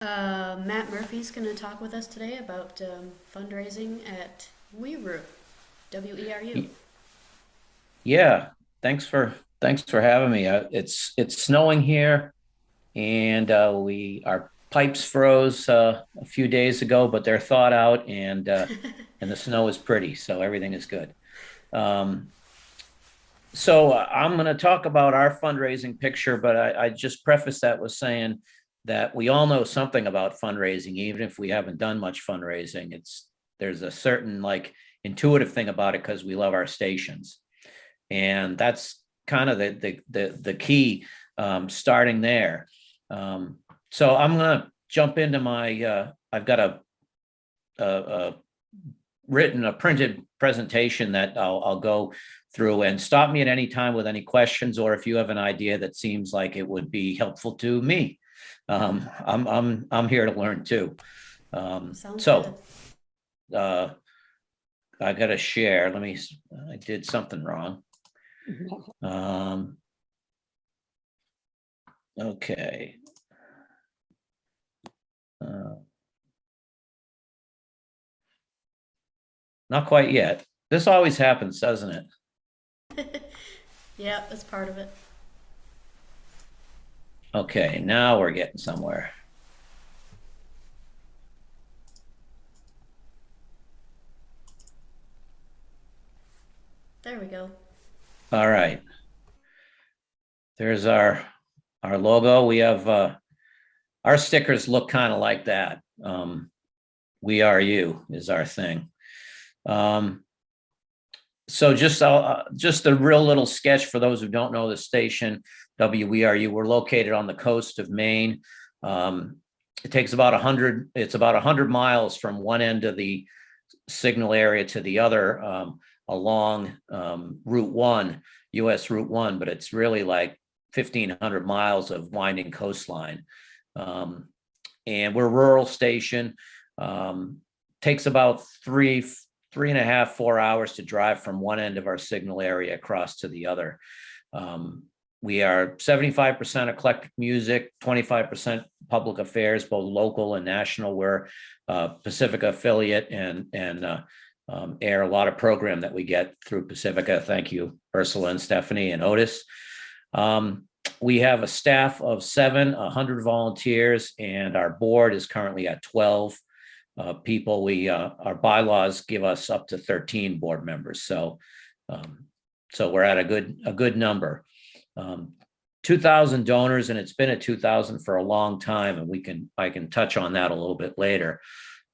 Matt Murphy's going to talk with us today about fundraising at WERU, WERU. Y- Yeah, thanks for having me. It's snowing here, and we our pipes froze a few days ago, but they're thawed out, and the snow is pretty, so everything is good. Um, I'm going to talk about our fundraising picture, but I just preface that with saying that we all know something about fundraising, even if we haven't done much fundraising. There's a certain like intuitive thing about it because we love our stations. And that's kind of the key, starting there. I'm going to jump into my. I've got a written a printed presentation that I'll go through, and stop me at any time with any questions, or if you have an idea that seems like it would be helpful to me. I'm here to learn too. Um, Sounds good. so uh, I got to share. I did something wrong. Um, Okay. Uh, Not quite yet. This always happens, doesn't it? Yeah, that's part of it. Okay, now we're getting somewhere. There we go. All right. There's our logo. We have our stickers look kind of like that. We are you is our thing. Um, just a real little sketch for those who don't know the station. WERU. We're located on the coast of Maine. Um, it takes about 100. It's about 100 miles from one end of the signal area to the other, along Route 1, US Route 1, but it's really like 1,500 miles of winding coastline. Um, and we're a rural station. Um, Takes about three and a half, 4 hours to drive from one end of our signal area across to the other. Um, we are 75% eclectic music, 25% public affairs, both local and national. We're Pacifica affiliate, and air a lot of program that we get through Pacifica. Thank you, Ursula and Stephanie and Otis. Um, we have a staff of 100 volunteers, and our board is currently at 12 people. Our bylaws give us up to 13 board members, um, so we're at a good number. 2,000 donors, and it's been at 2,000 for a long time, and I can touch on that a little bit later.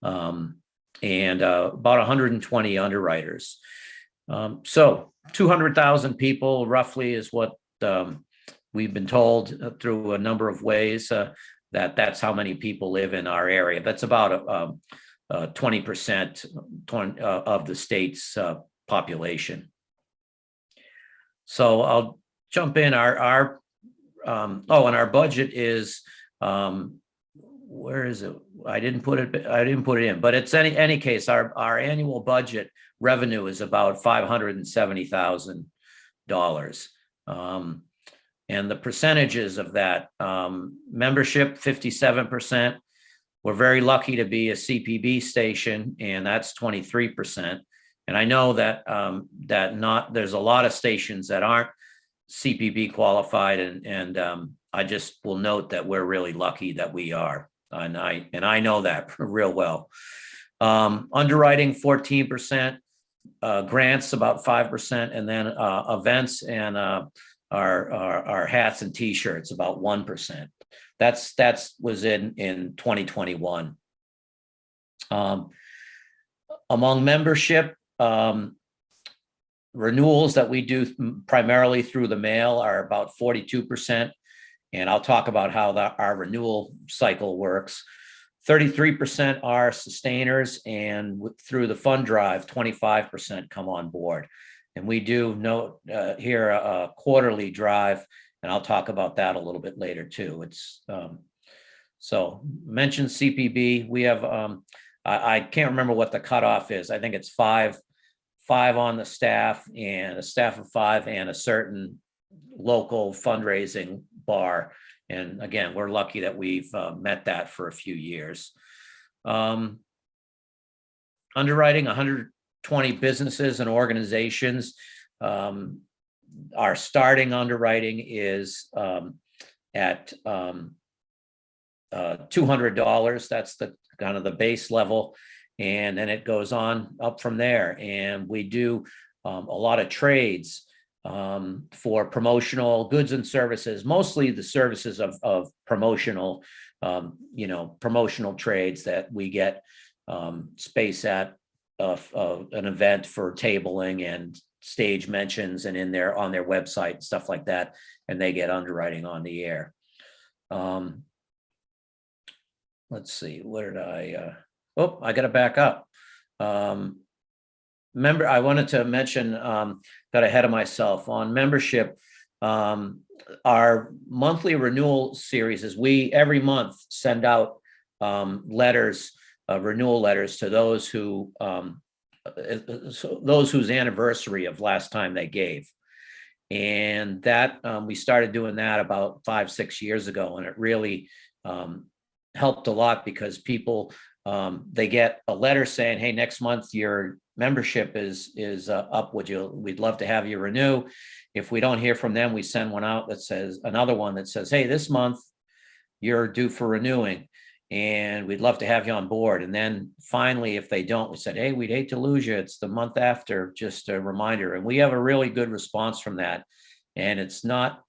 And About 120 underwriters. So 200,000 people roughly is what we've been told through a number of ways, that's how many people live in our area. That's about 20% of the state's population. So I'll jump in. And our budget is, where is it? I didn't put it in, but it's any case, our annual budget revenue is about $570,000. And the percentages of that, membership, 57%. We're very lucky to be a CPB station, and that's 23%. And I know that there's a lot of stations that aren't CPB qualified, and I just will note that we're really lucky that we are, and I know that real well. Underwriting 14%, grants about 5%, and then events and our hats and T-shirts about 1%. That's was in 2021. Among membership, renewals that we do primarily through the mail are about 42%, and I'll talk about how our renewal cycle works. 33% are sustainers, and through the fund drive, 25% come on board. And we do note here a quarterly drive, and I'll talk about that a little bit later too. So mentioned CPB. We have I can't remember what the cutoff is. I think it's five on the staff, and a staff of five, and a certain local fundraising bar. And again, we're lucky that we've met that for a few years. Underwriting 120 businesses and organizations. Our starting underwriting is at $200. That's the kind of the base level. And then it goes on up from there. And we do a lot of trades for promotional goods and services, mostly the services of promotional, promotional trades that we get space at an event for tabling and stage mentions and on their website, stuff like that. And they get underwriting on the air. Let's see, where did I got to back up. Remember, I wanted to mention, got ahead of myself on membership. Our monthly renewal series is we every month send out letters, renewal letters to those whose anniversary of last time they gave. And that we started doing that about 5-6 years ago, and it really helped a lot because people they get a letter saying, hey, next month your membership is up. We'd love to have you renew. If we don't hear from them, we send one out that says, another one that says, hey, this month you're due for renewing and we'd love to have you on board. And then finally, if they don't, we said, hey, we'd hate to lose you. It's the month after, just a reminder. And we have a really good response from that. And it's not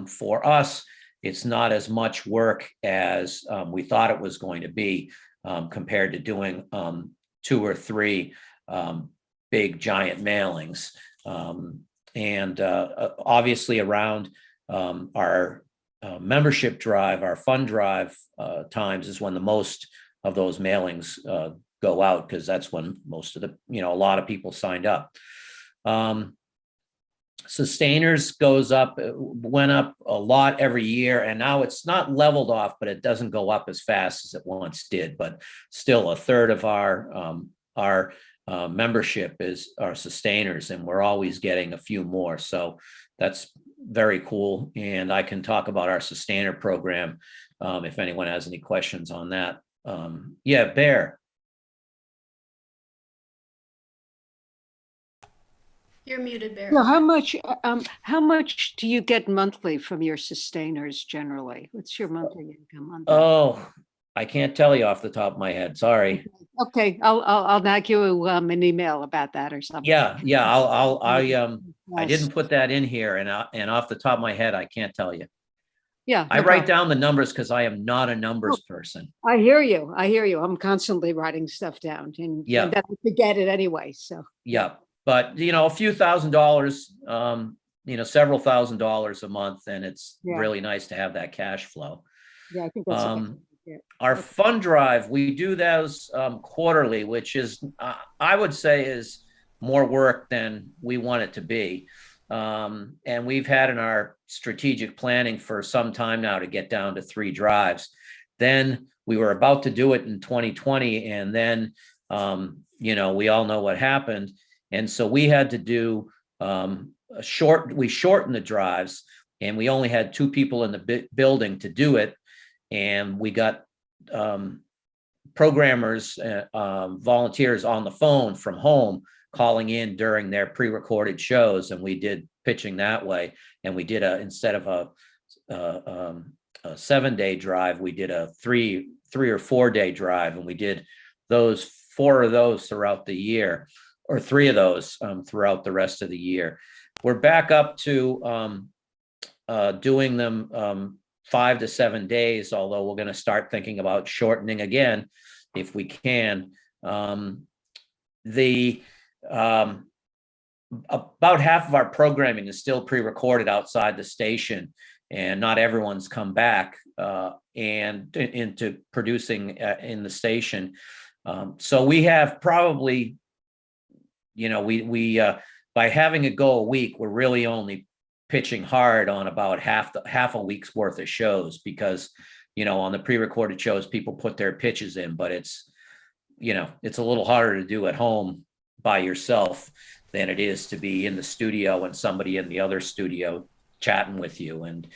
for us, it's not as much work as we thought it was going to be compared to doing 2 or 3 big giant mailings. And obviously around our membership drive, our fund drive times is when the most of those mailings go out, because that's when most of the, a lot of people signed up. Sustainers went up a lot every year, and now it's not leveled off, but it doesn't go up as fast as it once did. But still, a third of our membership is our sustainers, and we're always getting a few more. So that's very cool. And I can talk about our sustainer program if anyone has any questions on that. Yeah, Bear. You're muted, Bear. Well, how much do you get monthly from your sustainers generally? What's your monthly income on that? Oh, I can't tell you off the top of my head. Sorry. Okay, I'll knock you an email about that or something. Yeah. I didn't put that in here, and off the top of my head, I can't tell you. Yeah, I write down the numbers because I am not a numbers person. I hear you. I'm constantly writing stuff down, and then I forget it anyway. So yeah, but a few $1,000s, several $1,000s a month, and it's really nice to have that cash flow. Yeah, I think that's our fund drive, we do those quarterly, which is I would say is more work than we want it to be. And we've had in our strategic planning for some time now to get down to 3 drives. Then we were about to do it in 2020, and then we all know what happened, and so we had to do we shortened the drives, and we only had 2 people in the building to do it, and we got programmers, volunteers on the phone from home calling in during their pre-recorded shows, and we did pitching that way. And we did instead of a 7-day drive, we did a 3 or 4 day drive, and we did 4 of those throughout the year, or 3 of those throughout the rest of the year. We're back up to doing them 5 to 7 days, although we're going to start thinking about shortening again if we can. About half of our programming is still pre-recorded outside the station, and not everyone's come back and into producing in the station. So we have probably, we by having it go a week, we're really only pitching hard on about half a week's worth of shows, because on the pre-recorded shows people put their pitches in, but it's a little harder to do at home by yourself than it is to be in the studio and somebody in the other studio chatting with you and,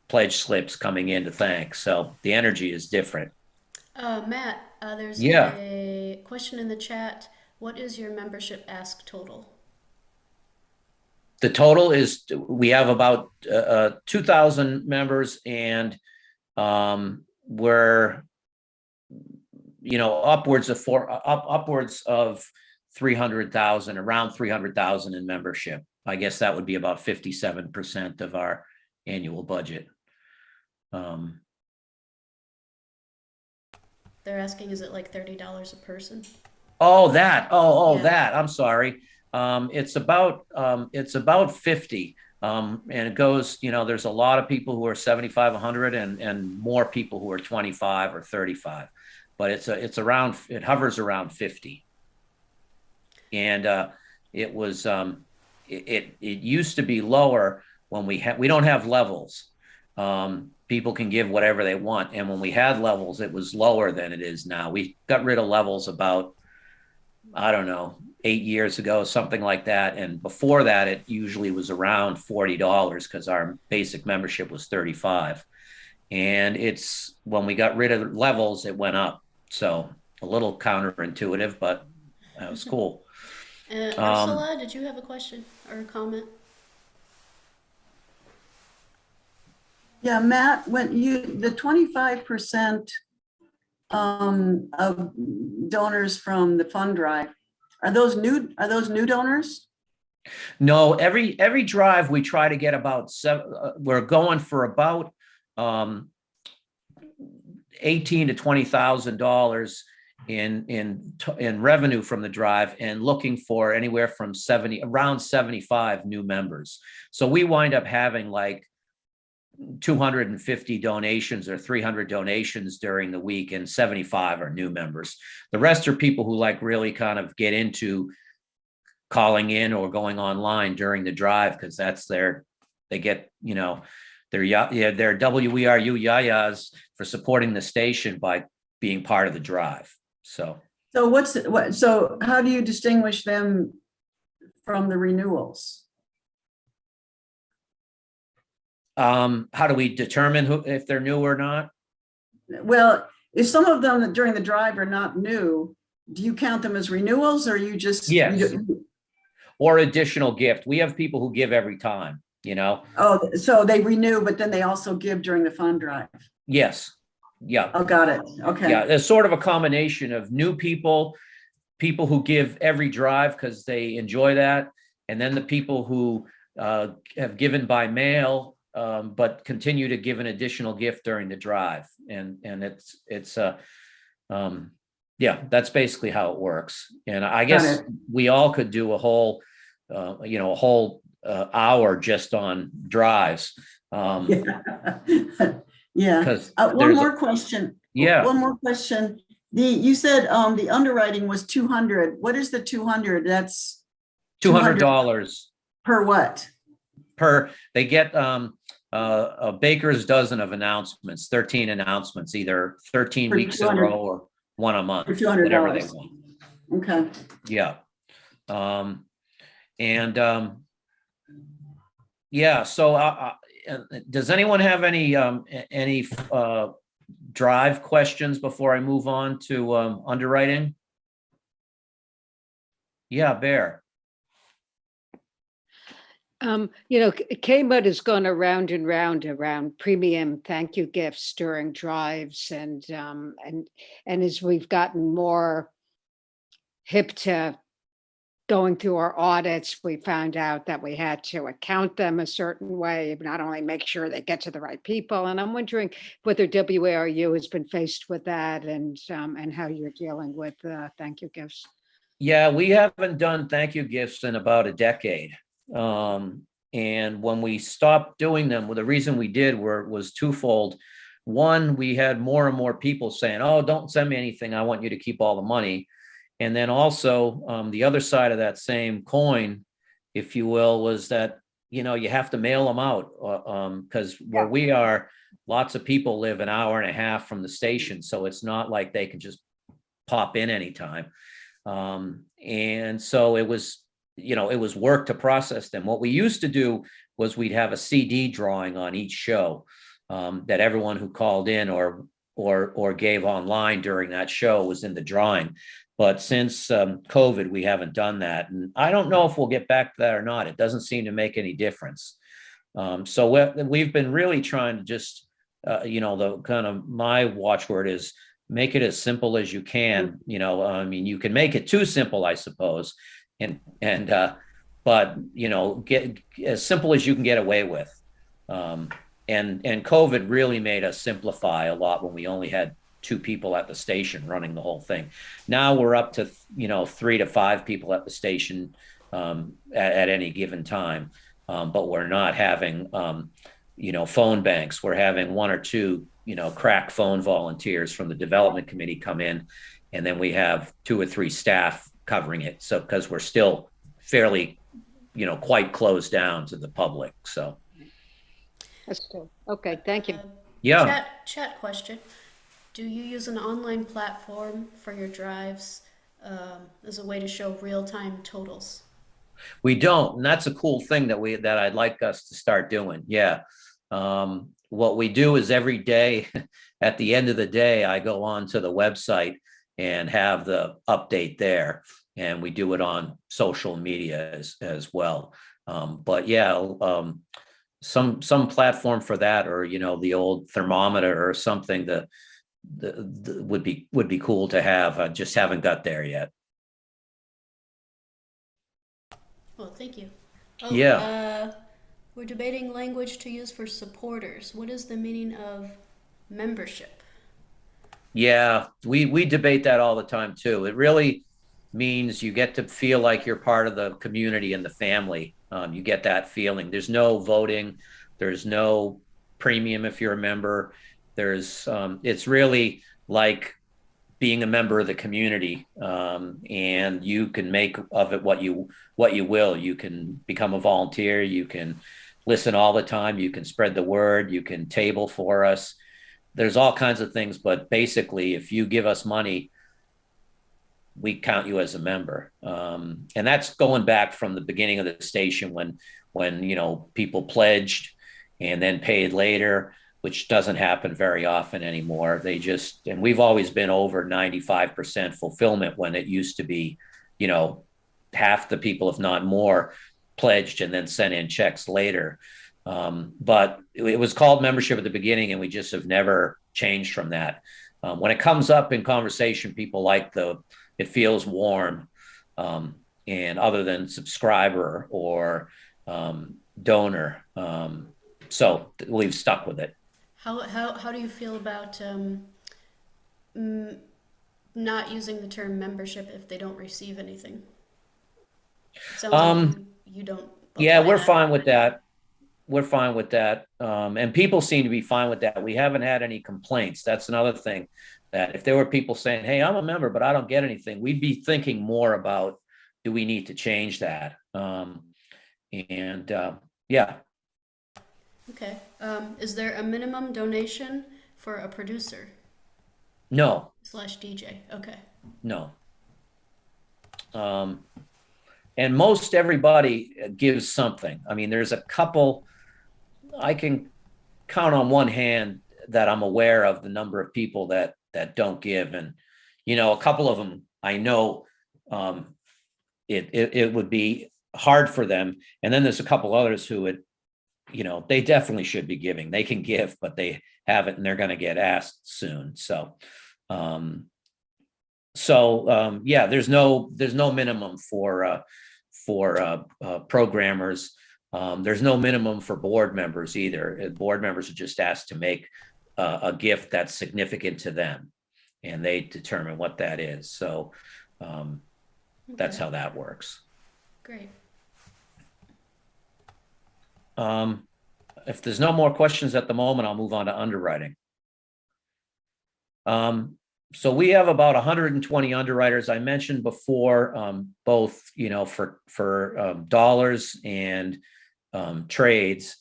pledge slips coming in to thank. So the energy is different. Matt, there's Yeah. a question in the chat. What is your membership ask total? The total is, we have about 2,000 members, and we're, upwards of 300,000, around 300,000 in membership. I guess that would be about 57% of our annual budget. They're asking, is it like $30 a person? Oh, that. Yeah. That. I'm sorry. It's about 50. And it goes, there's a lot of people who are 75, 100, and more people who are 25 or 35. But it hovers around 50. And it was it used to be lower when we don't have levels. People can give whatever they want, and when we had levels, it was lower than it is now. We got rid of levels about, I don't know, 8 years ago, something like that. And before that, it usually was around $40 because our basic membership was 35. And it's when we got rid of levels, it went up. So a little counterintuitive, but that was cool. Ursula, did you have a question or a comment? Yeah, Matt, the 25% of donors from the fund drive, are those new donors? No, every drive we try to get about we're going for about $18,000 to $20,000 in revenue from the drive, and looking for anywhere from around 75 new members. So we wind up having like 250 donations or 300 donations during the week, and 75 are new members. The rest are people who like really kind of get into calling in or going online during the drive, because they get, their WERU yayas for supporting the station by being part of the drive. So So how do you distinguish them from the renewals? How do we determine if they're new or not? Well, if some of them during the drive are not new, do you count them as renewals, or you just? Yes. Or additional gift. We have people who give every time, Oh, so they renew, but then they also give during the fund drive. Yes. Yeah. Oh, got it. Okay. Yeah. There's sort of a combination of new people who give every drive because they enjoy that, and then the people who have given by mail, but continue to give an additional gift during the drive. And that's basically how it works. And I guess we all could do a whole hour just on drives. Yeah. One more question. Yeah. One more question. You said the underwriting was 200. What is the 200? That's $200 per what? They get a baker's dozen of announcements, 13 announcements, either 13 weeks in a row or one a month, whatever they want. Okay. Yeah. So does anyone have any drive questions before I move on to underwriting? Yeah, Bear. KMUD has gone around and round around premium thank you gifts during drives, and as we've gotten more hip to going through our audits, we found out that we had to account them a certain way, not only make sure they get to the right people. And I'm wondering whether WERU has been faced with that, and how you're dealing with thank you gifts. Yeah, we haven't done thank you gifts in about a decade. And when we stopped doing them, well, the reason we did was twofold. One, we had more and more people saying, "Oh, don't send me anything. I want you to keep all the money." And then also the other side of that same coin, if you will, was that, you have to mail them out because where we are, lots of people live an hour and a half from the station. So it's not like they can just pop in anytime. And so it was work to process them. What we used to do was we'd have a CD drawing on each show, that everyone who called in or gave online during that show was in the drawing. But since COVID, we haven't done that. And I don't know if we'll get back to that or not. It doesn't seem to make any difference. So we've been really trying to just, the kind of my watchword is make it as simple as you can. I mean, you can make it too simple, I suppose. But, get as simple as you can get away with. And COVID really made us simplify a lot when we only had 2 people at the station running the whole thing. Now we're up to, 3 to 5 people at the station at any given time. But we're not having, phone banks. We're having 1 or 2, crack phone volunteers from the development committee come in. And then we have 2 or 3 staff covering it. So, because we're still fairly, quite closed down to the public. So. That's good. Okay, thank you. Yeah. Chat question. Do you use an online platform for your drives as a way to show real-time totals? We don't, and that's a cool thing that I'd like us to start doing. Yeah. What we do is every day, at the end of the day, I go on to the website and have the update there, and we do it on social media as well. But yeah, some platform for that, or the old thermometer or something that would be cool to have. I just haven't got there yet. Well, thank you. Yeah. We're debating language to use for supporters. What is the meaning of membership? Yeah, we debate that all the time too. It really means you get to feel like you're part of the community and the family. You get that feeling. There's no voting. There's no premium if you're a member. It's really like being a member of the community, and you can make of it what you will. You can become a volunteer. You can listen all the time. You can spread the word. You can table for us. There's all kinds of things, but basically, if you give us money, we count you as a member. And that's going back from the beginning of the station when people pledged and then paid later, which doesn't happen very often anymore. And we've always been over 95% fulfillment, when it used to be, half the people, if not more, pledged and then sent in checks later. But it was called membership at the beginning, and we just have never changed from that. When it comes up in conversation, people like it feels warm, and other than subscriber or donor. So we've stuck with it. How do you feel about not using the term membership if they don't receive anything? It sounds like you don't. Yeah, we're fine with that. We're fine with that. And people seem to be fine with that. We haven't had any complaints. That's another thing, that if there were people saying, hey, I'm a member, but I don't get anything, we'd be thinking more about, do we need to change that? Yeah. Okay. Is there a minimum donation for a producer? No. /DJ. Okay. No. And most everybody gives something. I mean, there's a couple, I can count on one hand that I'm aware of the number of people that don't give. And, a couple of them, I know it would be hard for them. And then there's a couple others who they definitely should be giving. They can give, but they haven't, and they're going to get asked soon. So, yeah, there's no minimum for programmers. There's no minimum for board members either. Board members are just asked to make a gift that's significant to them, and they determine what that is. So that's how that works. Great. If there's no more questions at the moment, I'll move on to underwriting. So we have about 120 underwriters. I mentioned before, both, for dollars and trades.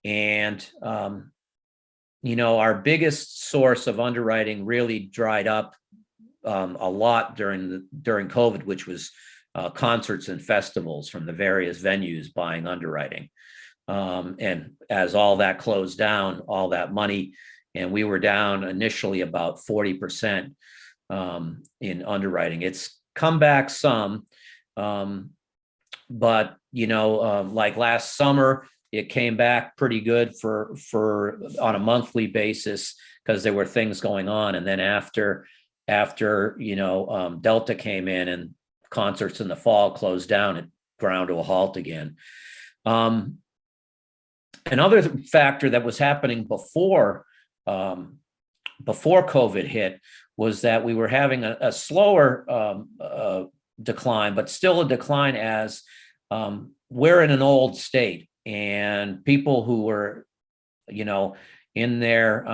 And, our biggest source of underwriting really dried up a lot during COVID, which was concerts and festivals from the various venues buying underwriting. And as all that closed down, all that money, and we were down initially about 40% in underwriting. It's come back some, but like last summer, it came back pretty good for on a monthly basis because there were things going on. And then after Delta came in and concerts in the fall closed down, it ground to a halt again. Another factor that was happening before COVID hit was that we were having a slower decline, but still a decline as we're in an old state, and people who were, in their,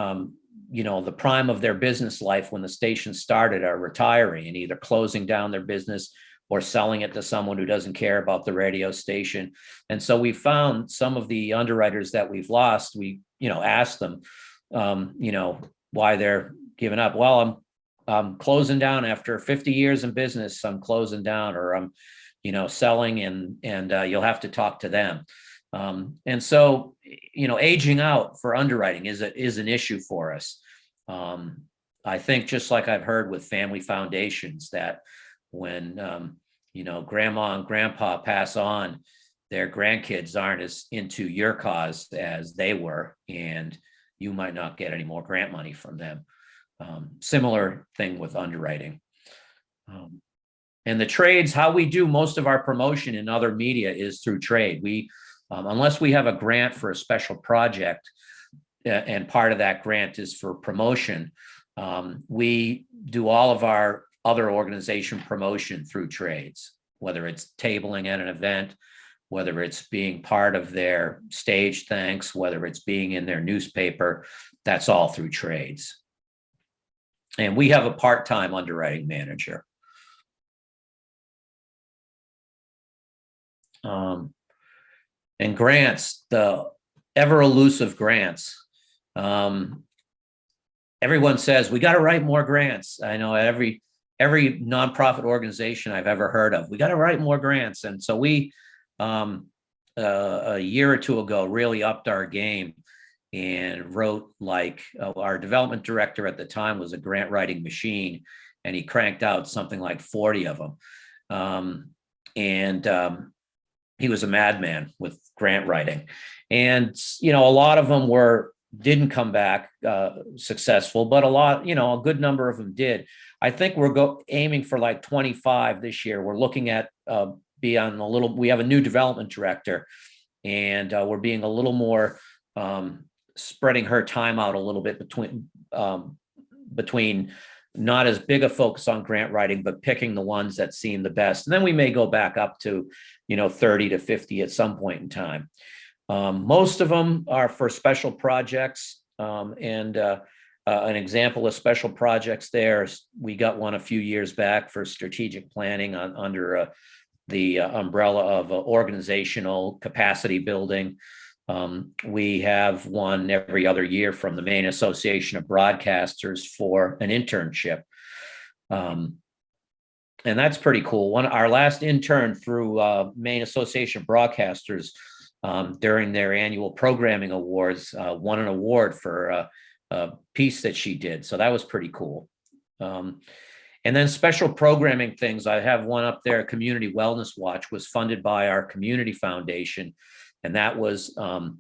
the prime of their business life when the station started are retiring and either closing down their business or selling it to someone who doesn't care about the radio station. And so we found some of the underwriters that we've lost, we, asked them, why they're giving up. Well, I'm closing down after 50 years in business. I'm closing down, or I'm, selling, and you'll have to talk to them. And so, aging out for underwriting is an issue for us. I think just like I've heard with family foundations that when, grandma and grandpa pass on, their grandkids aren't as into your cause as they were, and you might not get any more grant money from them. Similar thing with underwriting. And the trades, how we do most of our promotion in other media is through trade. We, unless we have a grant for a special project, and part of that grant is for promotion, we do all of our other organization promotion through trades, whether it's tabling at an event, whether it's being part of their stage thanks, whether it's being in their newspaper, that's all through trades. And we have a part-time underwriting manager. And grants, the ever elusive grants. Everyone says we got to write more grants. I know every nonprofit organization I've ever heard of, we got to write more grants. And so we, a year or two ago, really upped our game and wrote our development director at the time was a grant writing machine, and he cranked out something like 40 of them. He was a madman with grant writing. And, a lot of them didn't come back successful, but a good number of them did. I think we're aiming for like 25 this year. We're looking at we have a new development director, and we're being a little more spreading her time out a little bit between not as big a focus on grant writing, but picking the ones that seem the best. And then we may go back up to, 30 to 50 at some point in time. Most of them are for special projects. And an example of special projects there is we got one a few years back for strategic planning under the umbrella of organizational capacity building. We have one every other year from the Maine Association of Broadcasters for an internship. And that's pretty cool. Our last intern through Maine Association of Broadcasters during their annual programming awards won an award for a piece that she did. So that was pretty cool. And then special programming things. I have one up there, Community Wellness Watch, was funded by our community foundation. And that was a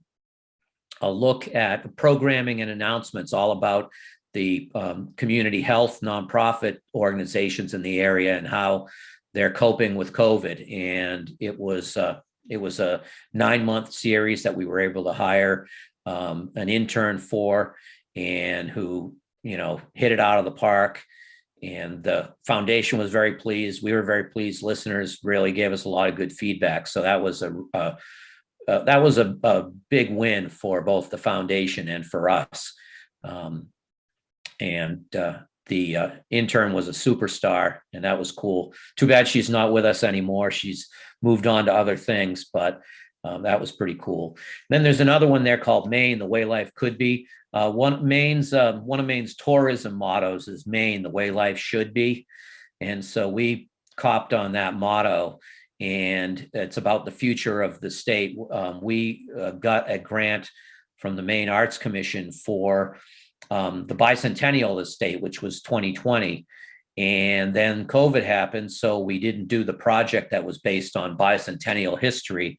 look at programming and announcements all about the community health nonprofit organizations in the area and how they're coping with COVID. And it was a 9-month series that we were able to hire an intern for, and who, hit it out of the park. And the foundation was very pleased. We were very pleased. Listeners really gave us a lot of good feedback. So that was a big win for both the foundation and for us. The intern was a superstar, and that was cool. Too bad she's not with us anymore. She's moved on to other things, but that was pretty cool. Then there's another one there called Maine, the way life could be. One of Maine's tourism mottos is Maine, the way life should be. And so we copped on that motto, and it's about the future of the state. We got a grant from the Maine Arts Commission for the bicentennial of the state, which was 2020. And then COVID happened, so we didn't do the project that was based on bicentennial history.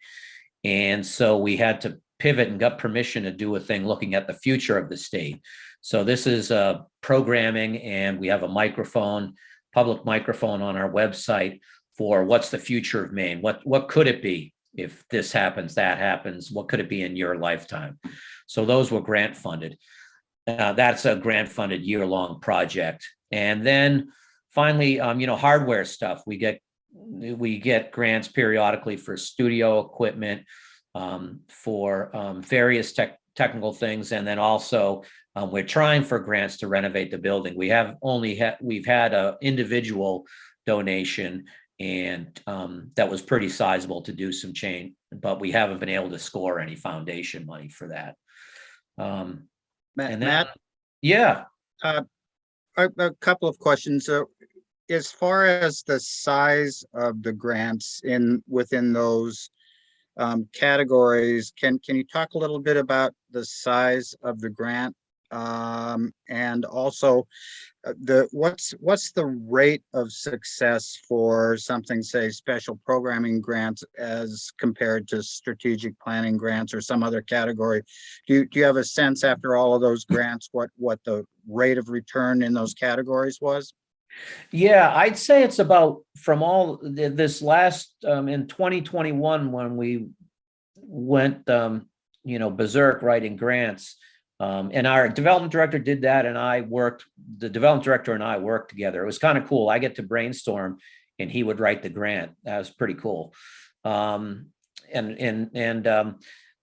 And so we had to pivot and got permission to do a thing looking at the future of the state. So this is programming, and we have a microphone, public microphone on our website for what's the future of Maine? What could it be if this happens, that happens? What could it be in your lifetime? So those were grant funded. That's a grant funded year-long project. And then finally, hardware stuff. We get grants periodically for studio equipment, for various technical things, and then also we're trying for grants to renovate the building. We've had an individual donation, and that was pretty sizable to do some change, but we haven't been able to score any foundation money for that. Matt, yeah. A couple of questions. As far as the size of the grants within those categories, can you talk a little bit about the size of the grant, and also what's the rate of success for something, say, special programming grants as compared to strategic planning grants or some other category? Do you have a sense, after all of those grants, what the rate of return in those categories was? Yeah, I'd say it's about, from all this last in 2021, when we went berserk writing grants, and our development director did that, and the development director and I worked together. It was kind of cool. I get to brainstorm and he would write the grant. That was pretty cool. About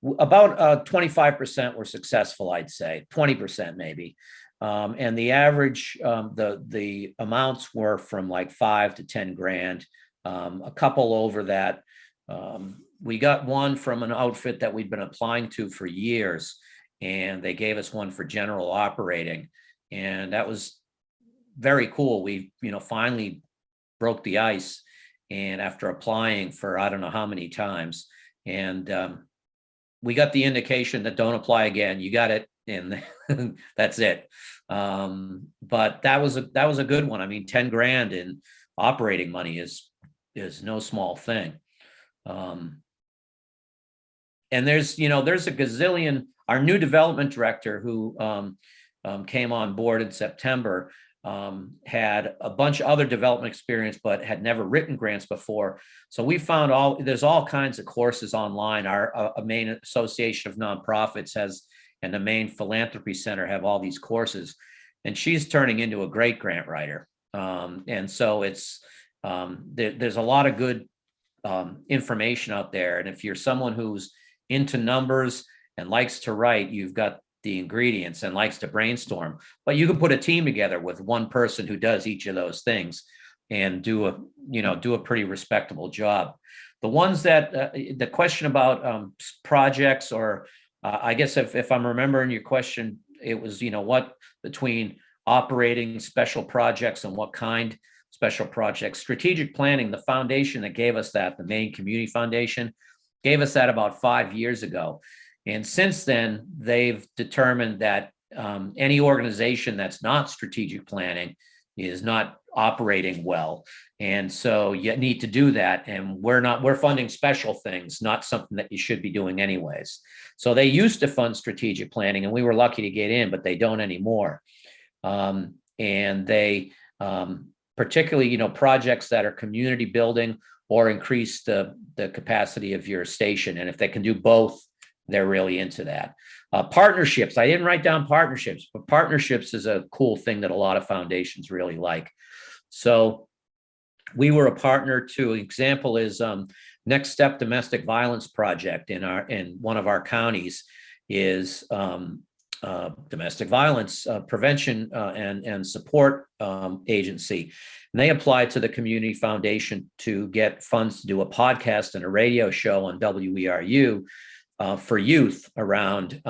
25% were successful, I'd say, 20% maybe. And the average, the amounts were from like 5 to 10 grand, a couple over that. We got one from an outfit that we'd been applying to for years, and they gave us one for general operating, and that was very cool. We, finally broke the ice, and after applying for I don't know how many times, and we got the indication that don't apply again. You got it, and that's it. But that was a good one. I mean, 10 grand in operating money is no small thing. And there's a gazillion. Our new development director, who came on board in September, had a bunch of other development experience, but had never written grants before. So we found there's all kinds of courses online. Our Maine Association of Nonprofits and the Maine Philanthropy Center have all these courses, and she's turning into a great grant writer. And so there's a lot of good information out there. And if you're someone who's into numbers and likes to write, you've got the ingredients, and likes to brainstorm. But you can put a team together with one person who does each of those things and do a pretty respectable job. The ones that the question about projects, or I guess if I'm remembering your question, it was what between operating, special projects, and what kind special projects. Strategic planning, the foundation that gave us that, the Maine Community Foundation, gave us that about 5 years ago. And since then, they've determined that any organization that's not strategic planning is not operating well. And so you need to do that. And we're funding special things, not something that you should be doing anyways. So they used to fund strategic planning, and we were lucky to get in, but they don't anymore. And they particularly, projects that are community building or increase the capacity of your station. And if they can do both, they're really into that. Partnerships. I didn't write down partnerships, but partnerships is a cool thing that a lot of foundations really like. So we were a partner to, example is Next Step Domestic Violence Project in one of our counties is domestic violence prevention and support agency. And they applied to the Community Foundation to get funds to do a podcast and a radio show on WERU for youth around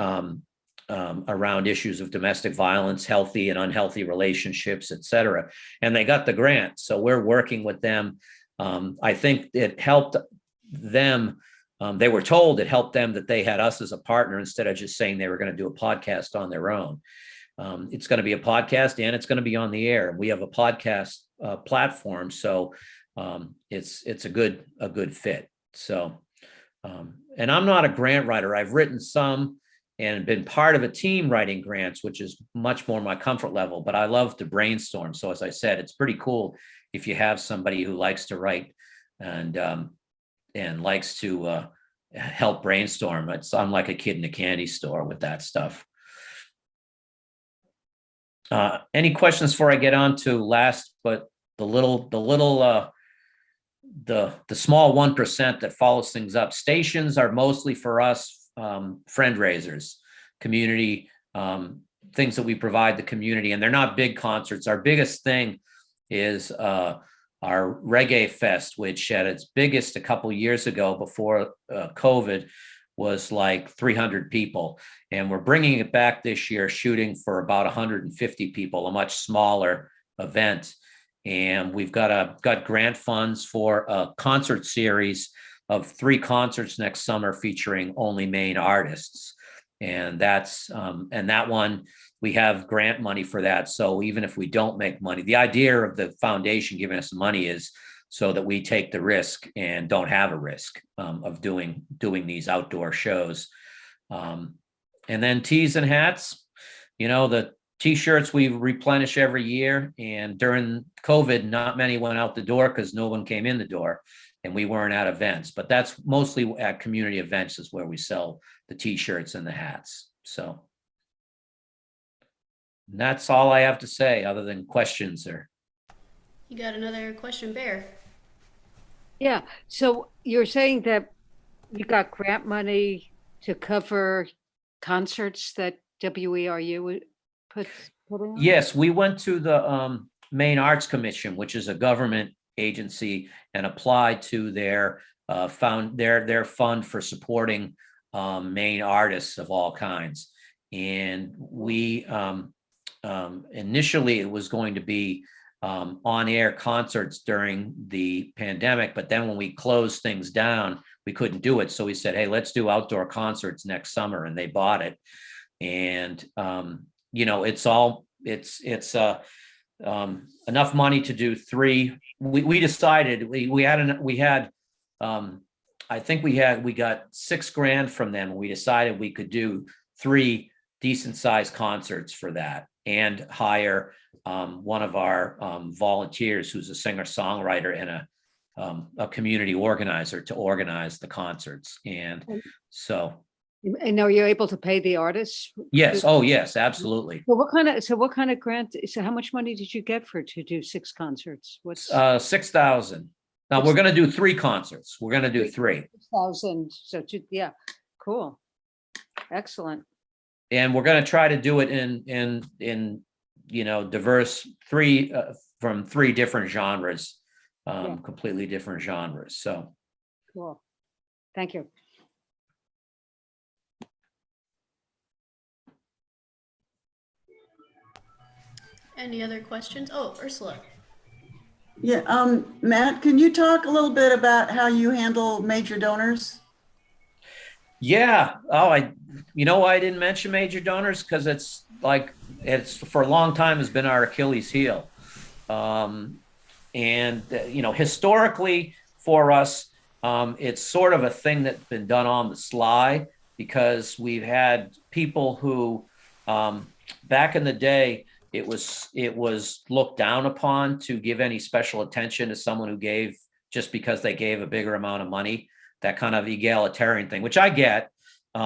issues of domestic violence, healthy and unhealthy relationships, et cetera. And they got the grant. So we're working with them I think it helped them. They were told it helped them that they had us as a partner instead of just saying they were going to do a podcast on their own. It's going to be a podcast and it's going to be on the air. We have a podcast platform, so it's a good fit. So, and I'm not a grant writer. I've written some and been part of a team writing grants, which is much more my comfort level, but I love to brainstorm. So as I said, it's pretty cool if you have somebody who likes to write and likes to help brainstorm. I'm like a kid in a candy store with that stuff. Any questions before I get on to last, but the small 1% that follows things up? Stations are mostly for us fundraisers, community, things that we provide the community, and they're not big concerts. Our biggest thing is our Reggae Fest, which at its biggest a couple years ago before COVID was like 300 people. And we're bringing it back this year, shooting for about 150 people, a much smaller event. And we've got grant funds for a concert series of 3 concerts next summer featuring only Maine artists. And that's and that one, we have grant money for that. So even if we don't make money, the idea of the foundation giving us money is so that we take the risk and don't have a risk of doing these outdoor shows. And then tees and hats, the T-shirts we replenish every year. And during COVID, not many went out the door because no one came in the door and we weren't at events. But that's mostly at community events is where we sell the T-shirts and the hats. So that's all I have to say other than questions there. You got another question, Bear? Yeah, so you're saying that you got grant money to cover concerts that WERU put on? Yes, we went to the Maine Arts Commission, which is a government agency, and applied to their fund for supporting Maine artists of all kinds. And we initially it was going to be on-air concerts during the pandemic, but then when we closed things down, we couldn't do it. So we said, hey, let's do outdoor concerts next summer, and they bought it. And it's enough money to do 3. We decided we got $6,000 from them. We decided we could do 3 decent sized concerts for that and hire one of our volunteers who's a singer-songwriter and a community organizer to organize the concerts. And so. And are you able to pay the artists? Yes. Oh, yes, absolutely. So what kind of grant? So how much money did you get to do 6 concerts? What's 6,000. Now we're going to do 3 concerts. We're going to do 3. 6,000. So yeah, cool, excellent. And we're going to try to do it in diverse from 3 different genres, completely different genres. So cool. Thank you. Any other questions? Oh, Ursula. Yeah, Matt, can you talk a little bit about how you handle major donors? Yeah. Oh, I didn't mention major donors because it's for a long time has been our Achilles heel. Historically for us, it's sort of a thing that's been done on the sly because we've had people who back in the day, it was looked down upon to give any special attention to someone who gave just because they gave a bigger amount of money, that kind of egalitarian thing, which I get. We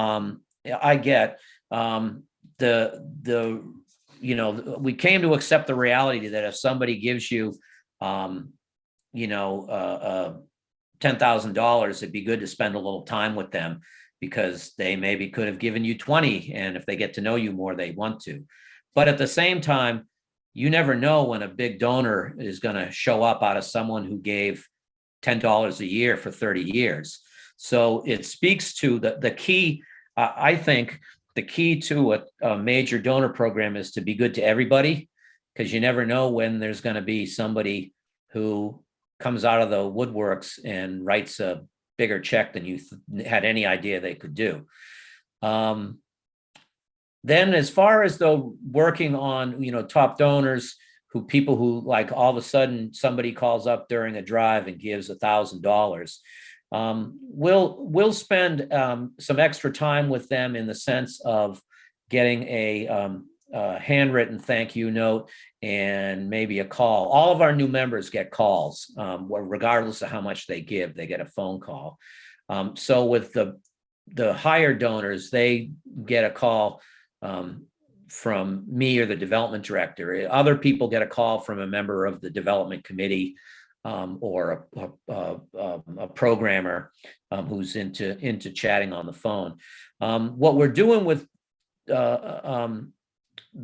came to accept the reality that if somebody gives you, $10,000, it'd be good to spend a little time with them because they maybe could have given you 20. And if they get to know you more, they want to. But at the same time, you never know when a big donor is going to show up out of someone who gave $10 a year for 30 years. So it speaks to the key. I think the key to a major donor program is to be good to everybody, because you never know when there's going to be somebody who comes out of the woodworks and writes a bigger check than you had any idea they could do. Then as far as though working on, top donors, people who like all of a sudden somebody calls up during a drive and gives $1,000, we'll spend some extra time with them in the sense of getting a handwritten thank you note and maybe a call. All of our new members get calls, regardless of how much they give, they get a phone call. So with the higher donors, they get a call from me or the development director. Other people get a call from a member of the development committee, or a programmer who's into chatting on the phone. What we're doing with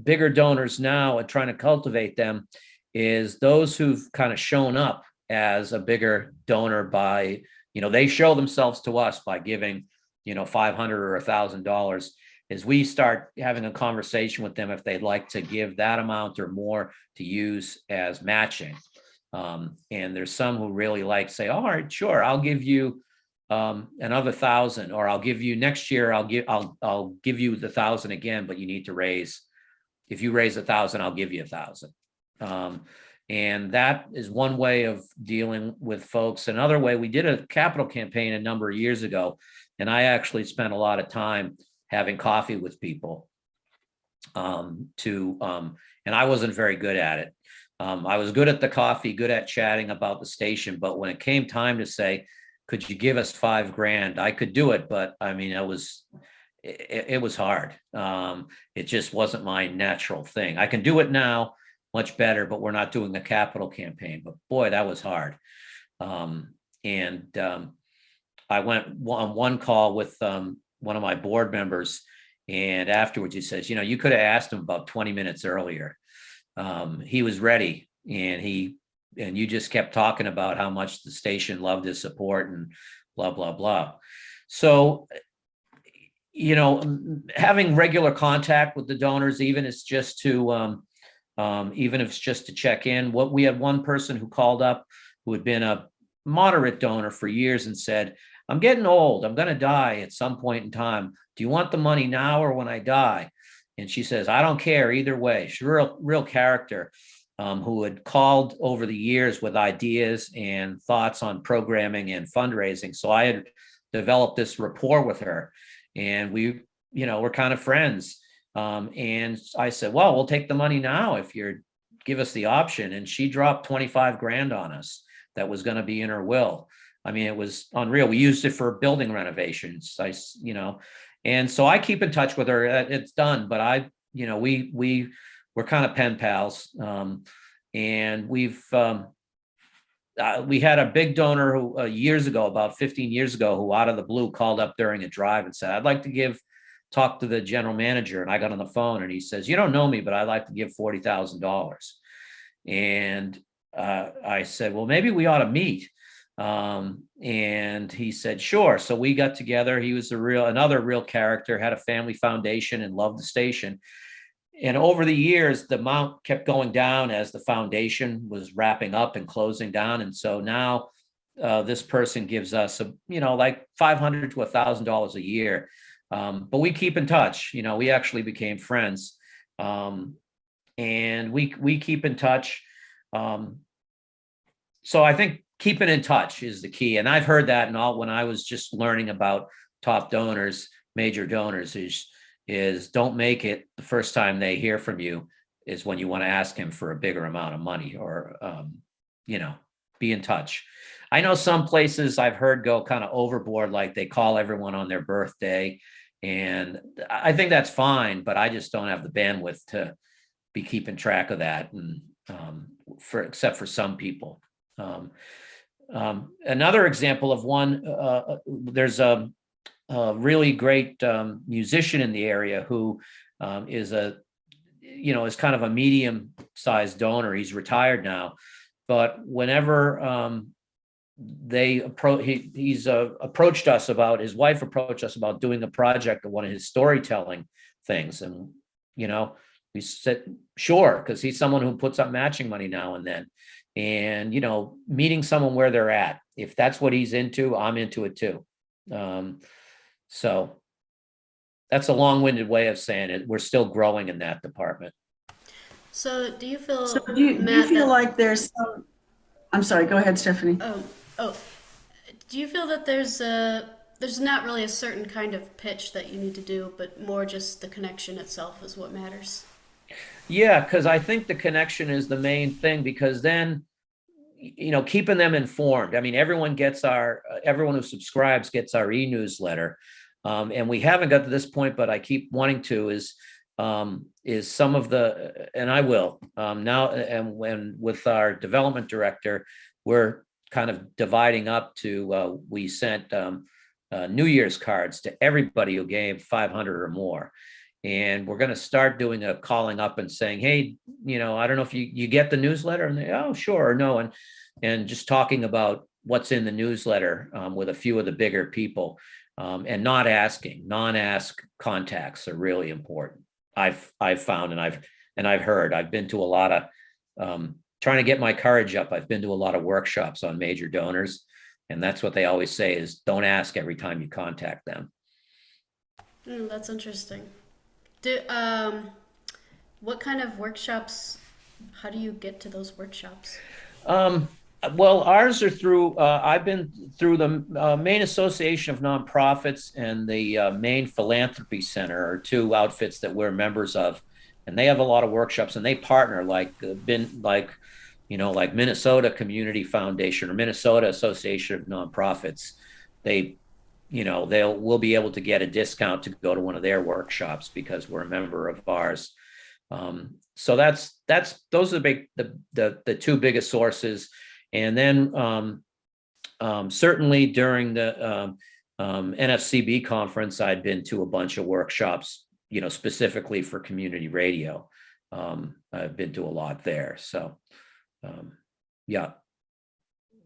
bigger donors now and trying to cultivate them is those who've kind of shown up as a bigger donor by, they show themselves to us by giving, $500 or $1,000, is we start having a conversation with them if they'd like to give that amount or more to use as matching. And there's some who really say, all right, sure, I'll give you another 1,000, or I'll give you next year, I'll give you the 1,000 again, but you need to raise, if you raise 1,000, I'll give you 1,000. And that is one way of dealing with folks. Another way, we did a capital campaign a number of years ago, and I actually spent a lot of time having coffee with people and I wasn't very good at it. I was good at the coffee, good at chatting about the station, but when it came time to say, could you give us $5,000? I could do it, but I mean, it was hard. It just wasn't my natural thing. I can do it now much better, but we're not doing a capital campaign. But boy, that was hard. I went on one call with one of my board members, and afterwards he says, you could have asked him about 20 minutes earlier. He was ready, and you just kept talking about how much the station loved his support and blah, blah, blah. So, having regular contact with the donors, even if it's just to check in. We had one person who called up who had been a moderate donor for years and said, I'm getting old. I'm going to die at some point in time. Do you want the money now or when I die? And she says, I don't care either way. She's a real character, who had called over the years with ideas and thoughts on programming and fundraising. So I had developed this rapport with her, and we're kind of friends. And I said, well, we'll take the money now if you give us the option. And she dropped $25,000 on us that was going to be in her will. I mean, it was unreal. We used it for building renovations. And so I keep in touch with her. It's done, but we're kind of pen pals. And we had a big donor who years ago, about 15 years ago, who out of the blue called up during a drive and said, I'd like to talk to the general manager. And I got on the phone and he says, you don't know me, but I'd like to give $40,000. And I said, well, maybe we ought to meet. And he said, sure. So we got together. He was another real character, had a family foundation and loved the station. And over the years, the amount kept going down as the foundation was wrapping up and closing down. And so now this person gives us like $500 to $1,000 a year. But we keep in touch. We actually became friends. And we keep in touch. So I think keeping in touch is the key. And I've heard that when I was just learning about top donors, major donors, is don't make it the first time they hear from you is when you want to ask him for a bigger amount of money, or, be in touch. I know some places I've heard go kind of overboard, like they call everyone on their birthday. And I think that's fine, but I just don't have the bandwidth to be keeping track of that. And except for some people. Another example of one, there's a really great musician in the area who is kind of a medium-sized donor. He's retired now, but whenever he's approached us about, his wife approached us about doing a project of one of his storytelling things, and We said, sure, because he's someone who puts up matching money now and then. And, meeting someone where they're at. If that's what he's into, I'm into it too. So that's a long-winded way of saying it. We're still growing in that department. So do you So feel, do you Matt, feel that, like there's some, I'm sorry, go ahead, Stephanie. oh, do you feel that there's not really a certain kind of pitch that you need to do, but more just the connection itself is what matters? Yeah, because I think the connection is the main thing, because then, keeping them informed. I mean, everyone who subscribes gets our e-newsletter. And we haven't got to this point, but I keep wanting to, is some of the, and I will, now, and when with our development director, we're kind of dividing up to, we sent New Year's cards to everybody who gave 500 or more. And we're going to start doing a calling up and saying, hey, I don't know if you get the newsletter, and they, oh, sure, or no. And just talking about what's in the newsletter with a few of the bigger people, and not asking, non-ask contacts are really important. I've found, and I've heard, I've been to a lot of, trying to get my courage up. I've been to a lot of workshops on major donors, and that's what they always say is don't ask every time you contact them. That's interesting. What kind of workshops, how do you get to those workshops? Well, ours are through, I've been through the Maine Association of Nonprofits and the Maine Philanthropy Center are two outfits that we're members of. And they have a lot of workshops, and they partner like Minnesota Community Foundation or Minnesota Association of Nonprofits. We'll be able to get a discount to go to one of their workshops because we're a member of ours. So those are the two biggest sources. And then certainly during the NFCB conference, I'd been to a bunch of workshops, specifically for community radio. I've been to a lot there. So yeah,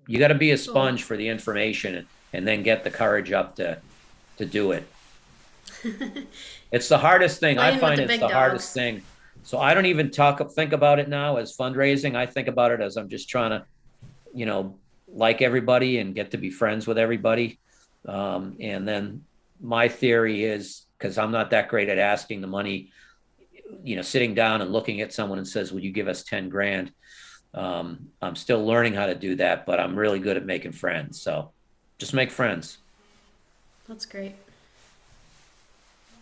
you got to be a sponge for the information and then get the courage up to do it. It's the hardest thing. I find it's the hardest thing. So I don't even think about it now as fundraising. I think about it as I'm just trying to, like everybody and get to be friends with everybody. And then my theory is, because I'm not that great at asking the money, sitting down and looking at someone and says, would you give us 10 grand? I'm still learning how to do that, but I'm really good at making friends. So just make friends. That's great.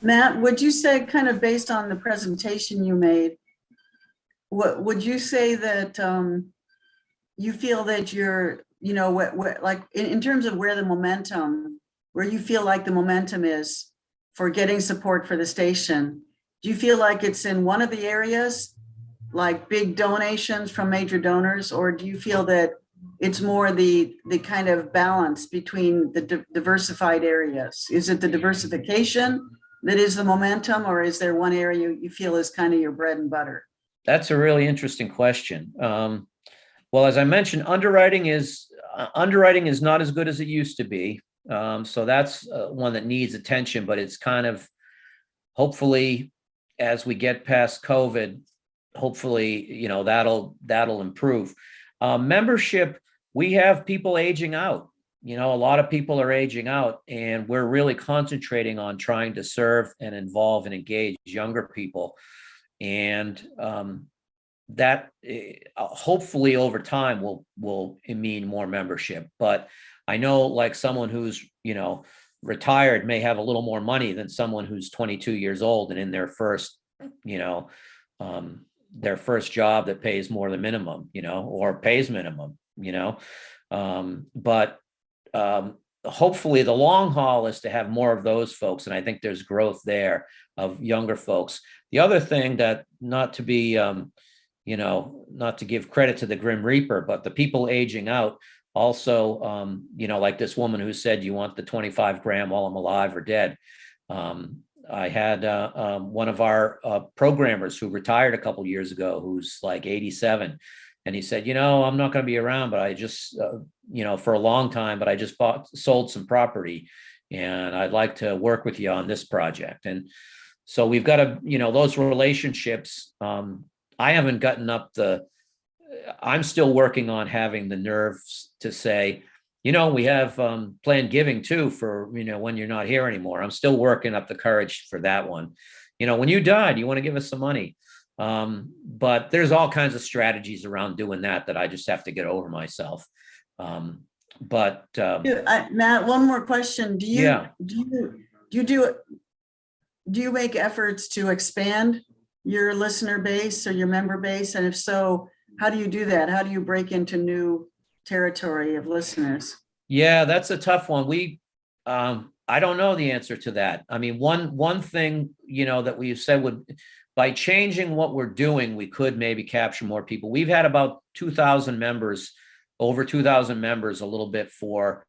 Matt, would you say, kind of based on the presentation you made, what would you say that you feel that you're, like in terms of where you feel like the momentum is for getting support for the station? Do you feel like it's in one of the areas, like big donations from major donors, or do you feel that it's more the kind of balance between the diversified areas? Is it the diversification that is the momentum, or is there one area you feel is kind of your bread and butter? That's a really interesting question. Well, as I mentioned, underwriting is not as good as it used to be. So that's one that needs attention, but it's kind of, hopefully, as we get past COVID, hopefully, that'll improve. Membership, we have people aging out. A lot of people are aging out, and we're really concentrating on trying to serve and involve and engage younger people. And that hopefully over time will mean more membership. But I know, like, someone who's, retired may have a little more money than someone who's 22 years old and in their first, their first job that pays more than minimum, or pays minimum, but hopefully the long haul is to have more of those folks. And I think there's growth there of younger folks. The other thing that, not to be, not to give credit to the Grim Reaper, but the people aging out also, like this woman who said, you want the 25 gram while I'm alive or dead. I had one of our programmers who retired a couple years ago, who's like 87. And he said, I'm not going to be around, but I just, for a long time, but I just sold some property, and I'd like to work with you on this project. And So we've got to, those relationships. I haven't gotten up I'm still working on having the nerves to say, we have planned giving too for, when you're not here anymore. I'm still working up the courage for that one. When you died, you want to give us some money. But there's all kinds of strategies around doing that I just have to get over myself. Matt, one more question. Yeah. Do you make efforts to expand your listener base or your member base? And if so, how do you do that? How do you break into new territory of listeners? Yeah, that's a tough one. I don't know the answer to that. I mean, one thing, that we've said by changing what we're doing, we could maybe capture more people. We've had about 2,000 members, over 2,000 members, a little bit for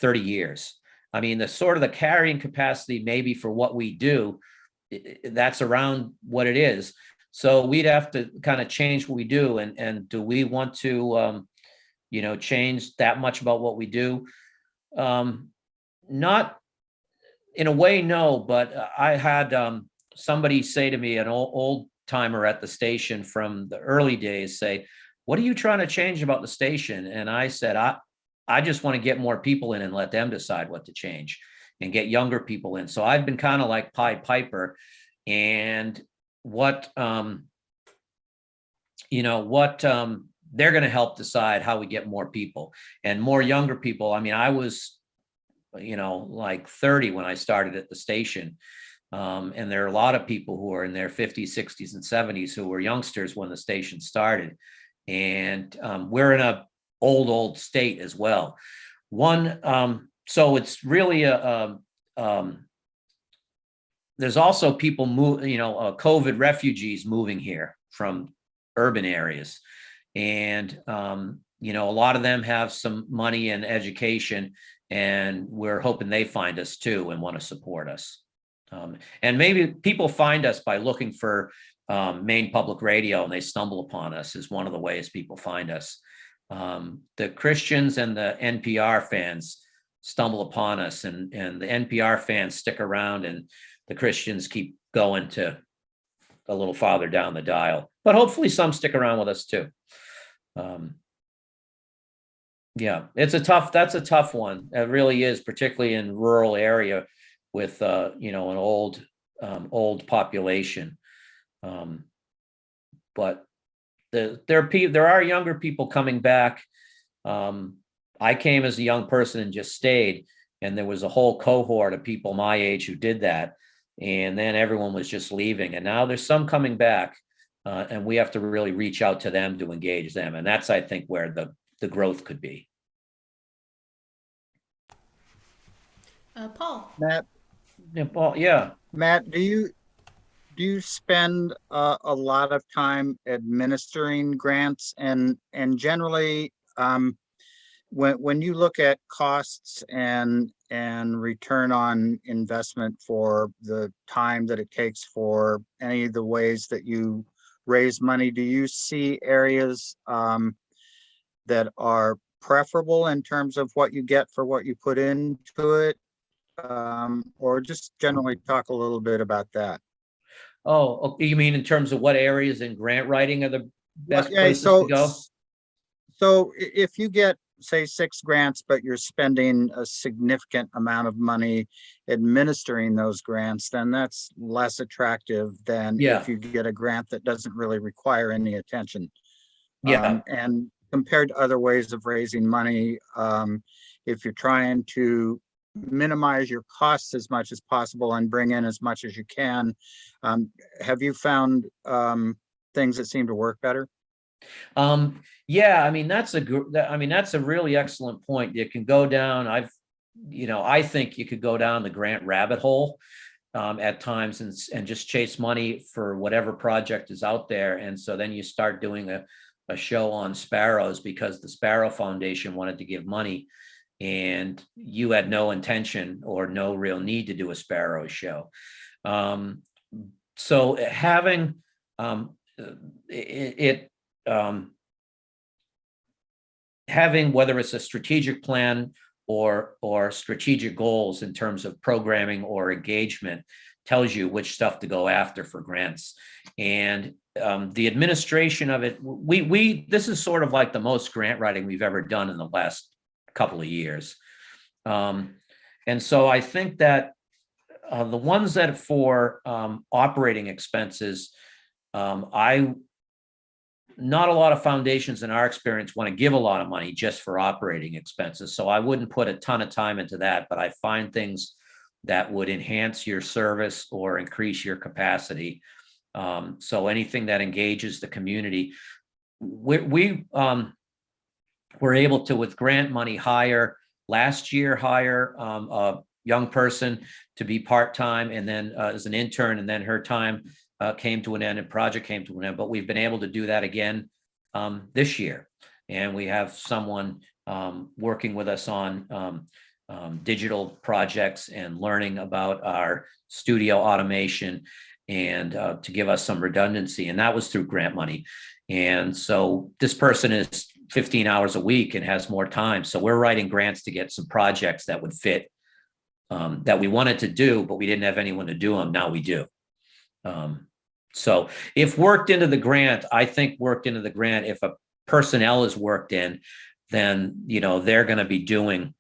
30 years. I mean, the carrying capacity maybe for what we do, that's around what it is. So we'd have to kind of change what we do. And do we want to, change that much about what we do? Not in a way, no, but I had somebody say to me, an old timer at the station from the early days, say, "What are you trying to change about the station?" And I said, I just want to get more people in and let them decide what to change and get younger people in. So I've been kind of like Pied Piper, and what they're going to help decide how we get more people and more younger people. I mean, I was, like 30 when I started at the station. And there are a lot of people who are in their 50s, 60s, and 70s who were youngsters when the station started. And we're in a old state as well. So it's really there's also people COVID refugees moving here from urban areas. And, a lot of them have some money and education, and we're hoping they find us too and want to support us. And maybe people find us by looking for Maine Public Radio, and they stumble upon us is one of the ways people find us. The Christians and the NPR fans stumble upon us, and the NPR fans stick around, and the Christians keep going to a little farther down the dial. But hopefully some stick around with us too. Yeah, that's a tough one. It really is, particularly in rural area with, an old population. But there are younger people coming back. I came as a young person and just stayed, and there was a whole cohort of people my age who did that. And then everyone was just leaving. And now there's some coming back, and we have to really reach out to them to engage them. And that's, I think, where the growth could be. Paul. Matt, Yeah, Paul, yeah. Matt, do you spend a lot of time administering grants, and generally, when you look at costs and return on investment for the time that it takes for any of the ways that you raise money, do you see areas that are preferable in terms of what you get for what you put into it? Or just generally talk a little bit about that. Oh, you mean in terms of what areas in grant writing are the best Yeah, places to go? So if you get, say, 6 grants, but you're spending a significant amount of money administering those grants, then that's less attractive than Yeah. if you get a grant that doesn't really require any attention. Yeah. And compared to other ways of raising money, if you're trying to minimize your costs as much as possible and bring in as much as you can, have you found things that seem to work better? Yeah, I mean, that's a really excellent point. You can go down, I think you could go down the grant rabbit hole at times and just chase money for whatever project is out there. And so then you start doing a show on sparrows because the Sparrow Foundation wanted to give money, and you had no intention or no real need to do a sparrow show. So having having, whether it's a strategic plan or strategic goals in terms of programming or engagement, tells you which stuff to go after for grants. And the administration of it, this is sort of like the most grant writing we've ever done in the last couple of years. And so I think that the ones that for operating expenses, not a lot of foundations in our experience want to give a lot of money just for operating expenses. So I wouldn't put a ton of time into that, but I find things that would enhance your service or increase your capacity. So anything that engages the community, we were able to, with grant money, last year hire a young person to be part-time, and then as an intern, and then her time came to an end and project came to an end. But we've been able to do that again this year. And we have someone working with us on digital projects and learning about our studio automation, and to give us some redundancy. And that was through grant money. And so this person is 15 hours a week and has more time. So we're writing grants to get some projects that would fit, that we wanted to do, but we didn't have anyone to do them. Now we do. So if worked into the grant, I think worked into the grant, if a personnel is worked in, then, they're going to be doing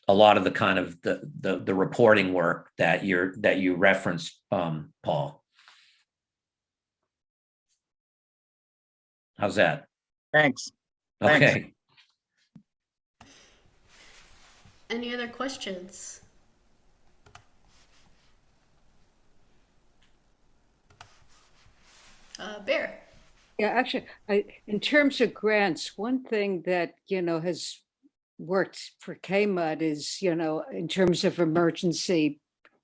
a lot of the kind of the reporting work that you referenced, Paul. How's that? Thanks. Okay. Thanks. Any other questions? Bear. Yeah, actually, in terms of grants, one thing that, has worked for KMUD is, in terms of emergency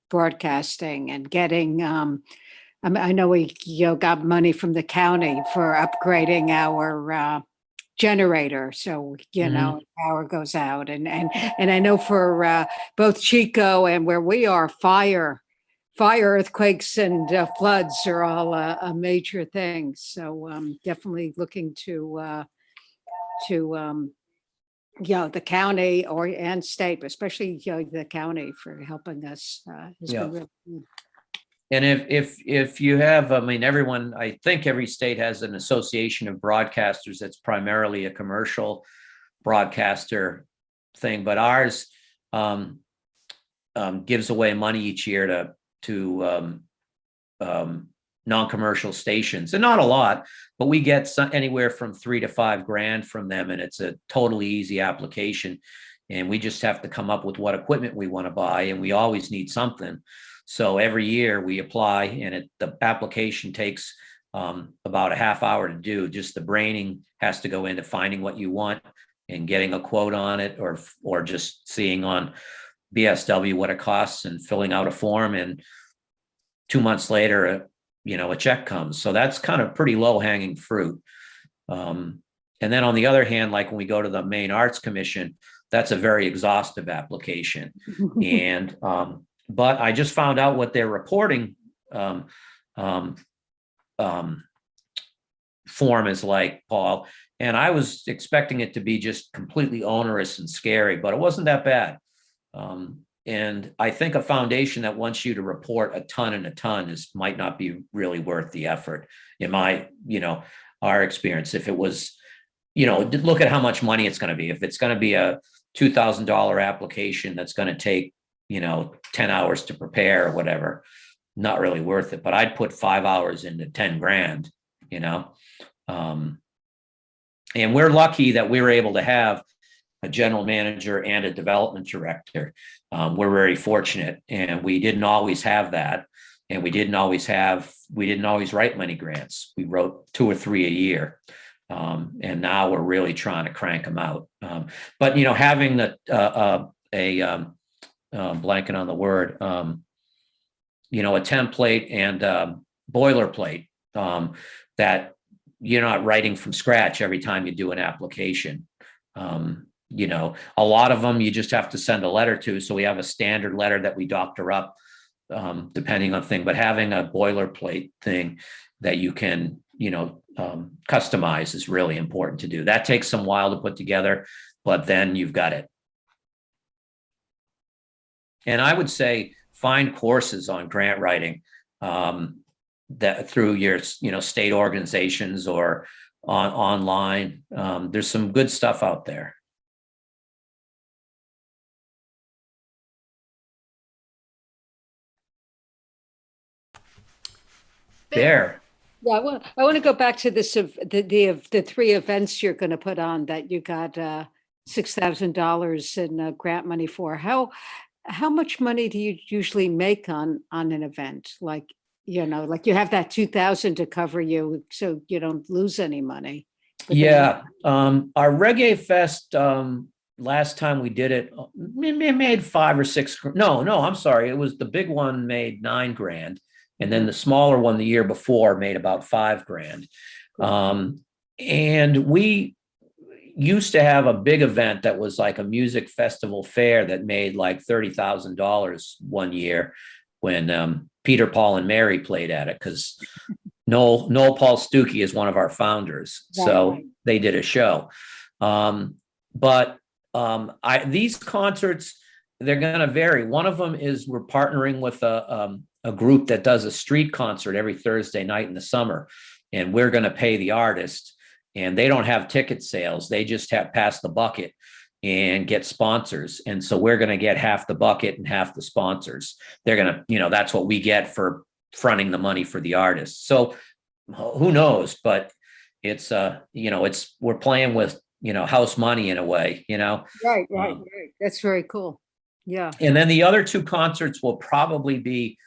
broadcasting and getting, I know we, got money from the county for upgrading our generator. So, power goes out. And I know for both Chico and where we are, fire, earthquakes, and floods are all a major thing. So definitely looking to the county and state, but especially the county for helping us. Has been really good. And if you have, everyone, I think every state has an association of broadcasters that's primarily a commercial broadcaster thing, but ours gives away money each year to non-commercial stations, and not a lot, but we get anywhere from $3,000 to $5,000 from them, and it's a totally easy application. And we just have to come up with what equipment we want to buy, and we always need something. So every year we apply, and the application takes about a half hour to do. Just the braining has to go into finding what you want and getting a quote on it, or just seeing on BSW what it costs and filling out a form, and 2 months later, a check comes. So that's kind of pretty low hanging fruit. And then on the other hand, like when we go to the Maine Arts Commission, that's a very exhaustive application. And but I just found out what their reporting form is like, Paul, and I was expecting it to be just completely onerous and scary, but it wasn't that bad. And I think a foundation that wants you to report a ton and a ton might not be really worth the effort, in my, our experience. If it was, look at how much money it's going to be. If it's going to be a $2,000 application that's going to take, 10 hours to prepare or whatever, not really worth it. But I'd put 5 hours into 10 grand, and we're lucky that we were able to have a general manager and a development director. We're very fortunate, and we didn't always have that. And we didn't always write many grants. We wrote 2 or 3 a year. And now we're really trying to crank them out. But, having blanking on the word, a template and boilerplate, that you're not writing from scratch every time you do an application. A lot of them you just have to send a letter to. So we have a standard letter that we doctor up, depending on thing, but having a boilerplate thing that you can, customize is really important to do. That takes some while to put together, but then you've got it. And I would say find courses on grant writing that through your, state organizations or online. There's some good stuff out there. Bear. Yeah, I want to go back to this of the three events you're going to put on that you got $6,000 in grant money for. How much money do you usually make on an event? Like you have that 2,000 to cover you, so you don't lose any money. But then- Yeah, our Reggae Fest, last time we did it, it made 5 or 6. No, I'm sorry. It was the big one made $9,000. And then the smaller one the year before made about $5,000. And we used to have a big event that was like a music festival fair that made like $30,000 one year when Peter, Paul, and Mary played at it, because Noel Paul Stuckey is one of our founders. So they did a show. These concerts, they're going to vary. One of them is we're partnering with a group that does a street concert every Thursday night in the summer, and we're going to pay the artist, and they don't have ticket sales. They just have pass the bucket and get sponsors. And so we're going to get half the bucket and half the sponsors. They're going to, that's what we get for fronting the money for the artist. So who knows, but it's, we're playing with, house money in a way, Right. That's very cool. Yeah. And then the other 2 concerts will probably be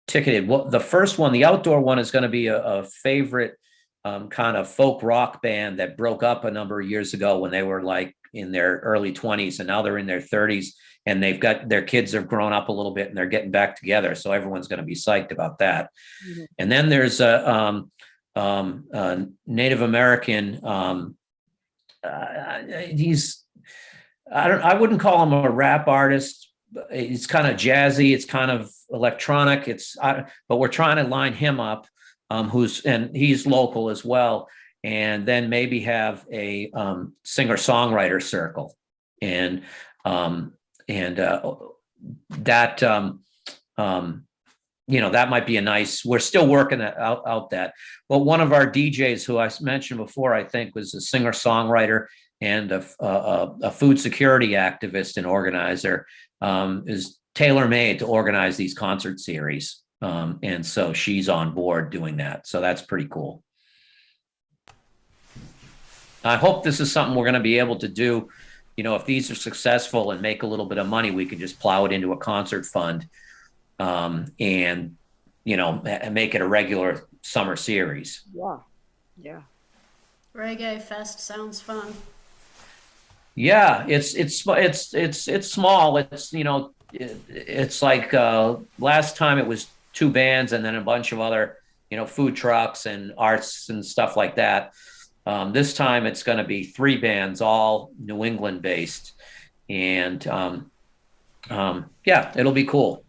ticketed. Well, the first one, the outdoor one, is going to be a favorite kind of folk rock band that broke up a number of years ago when they were like in their early 20s, and now they're in their 30s, and they've got their kids have grown up a little bit and they're getting back together. So everyone's going to be psyched about that. Mm-hmm. And then there's a Native American. I wouldn't call him a rap artist. It's kind of jazzy. It's kind of electronic. But we're trying to line him up, and he's local as well. And then maybe have a singer-songwriter circle, and that that might be a nice. We're still working out that. But one of our DJs, who I mentioned before, I think was a singer-songwriter and a food security activist and organizer, is tailor-made to organize these concert series. And so she's on board doing that. So that's pretty cool. I hope this is something we're going to be able to do. If these are successful and make a little bit of money, we could just plow it into a concert fund, and make it a regular summer series. Yeah. Reggae Fest sounds fun. Yeah, it's small. It's like last time it was 2 bands and then a bunch of other food trucks and arts and stuff like that. This time it's going to be 3 bands, all New England based, and it'll be cool.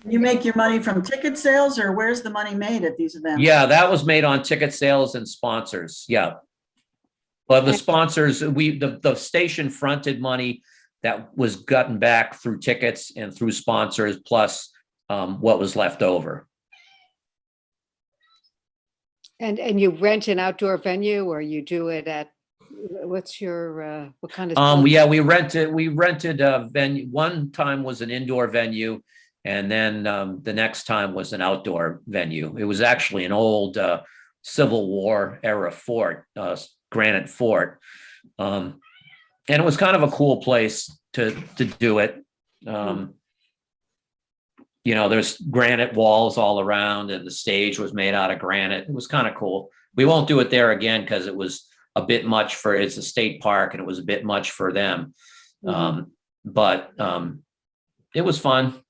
You make your money from ticket sales, or where's the money made at these events? Yeah, that was made on ticket sales and sponsors. Yeah. But the sponsors, the station fronted money that was gotten back through tickets and through sponsors, plus what was left over. And you rent an outdoor venue, or you do it at, what's your what kind of? Yeah, we rented a venue. One time was an indoor venue, and then the next time was an outdoor venue. It was actually an old Civil War era fort, granite fort, and it was kind of a cool place to do it. There's granite walls all around, and the stage was made out of granite. It was kind of cool. We won't do it there again because it was a bit much it's a state park, and it was a bit much for them. But it was fun.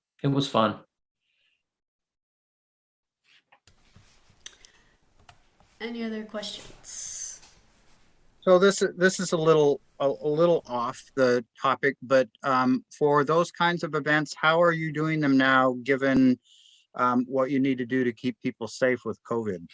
Any other questions? So this is a little off the topic, but for those kinds of events, how are you doing them now, given what you need to do to keep people safe with COVID?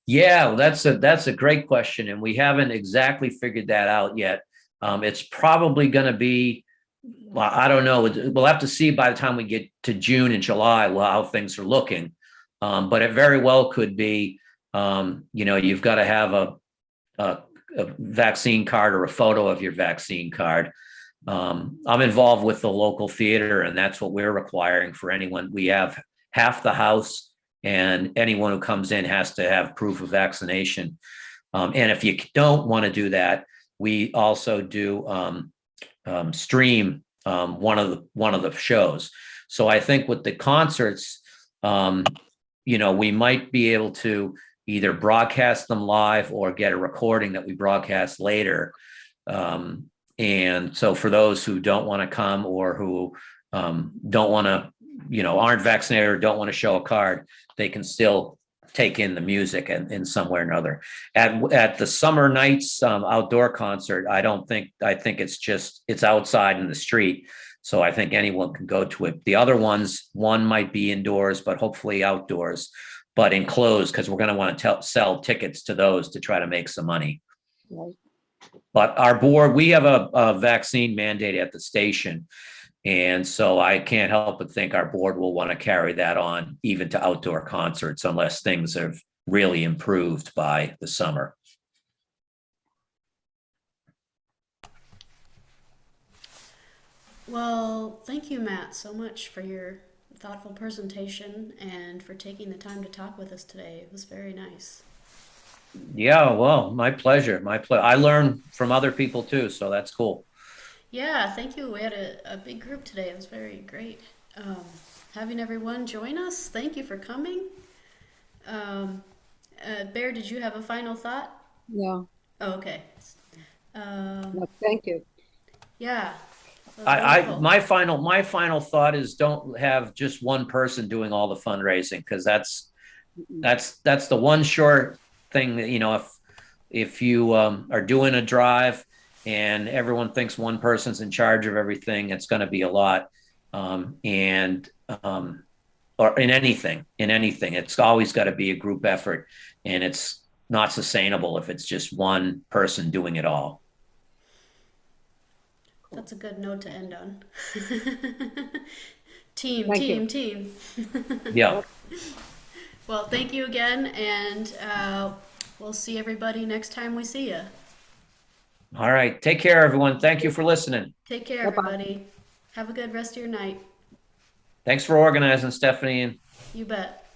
Yeah, that's a great question, and we haven't exactly figured that out yet. It's probably going to be Well, I don't know. We'll have to see by the time we get to June and July, how things are looking. But it very well could be, you've got to have a vaccine card or a photo of your vaccine card. I'm involved with the local theater, and that's what we're requiring for anyone. We have half the house, and anyone who comes in has to have proof of vaccination. And if you don't want to do that, we also do stream one of the shows. So I think with the concerts, we might be able to either broadcast them live or get a recording that we broadcast later. And so for those who don't want to come, or who don't want to, aren't vaccinated or don't want to show a card, they can still take in the music in some way or another. At the Summer Nights outdoor concert, I think it's outside in the street. So I think anyone can go to it. The other ones, one might be indoors, but hopefully outdoors, but enclosed, because we're going to want to sell tickets to those to try to make some money. Right. But our board, we have a vaccine mandate at the station. And so I can't help but think our board will want to carry that on even to outdoor concerts, unless things have really improved by the summer. Well, thank you, Matt, so much for your thoughtful presentation and for taking the time to talk with us today. It was very nice. Yeah, well, my pleasure. I learn from other people too, so that's cool. Yeah, thank you. We had a big group today. It was very great. Having everyone join us. Thank you for coming. Bear, did you have a final thought? No, Oh, okay. no, thank you. Yeah. That was I wonderful. my final thought is, don't have just one person doing all the fundraising, because that's the one short thing that, if you are doing a drive and everyone thinks one person's in charge of everything, it's going to be a lot. Or in anything, it's always got to be a group effort, and it's not sustainable if it's just one person doing it all. That's a good note to end on. Team, Thank team, you. team. Yeah. Well, thank you again, and we'll see everybody next time we see you. All right. Take care, everyone. Thank you for listening. Take care, Bye-bye. everybody. Have a good rest of your night. Thanks for organizing, Stephanie. And You bet.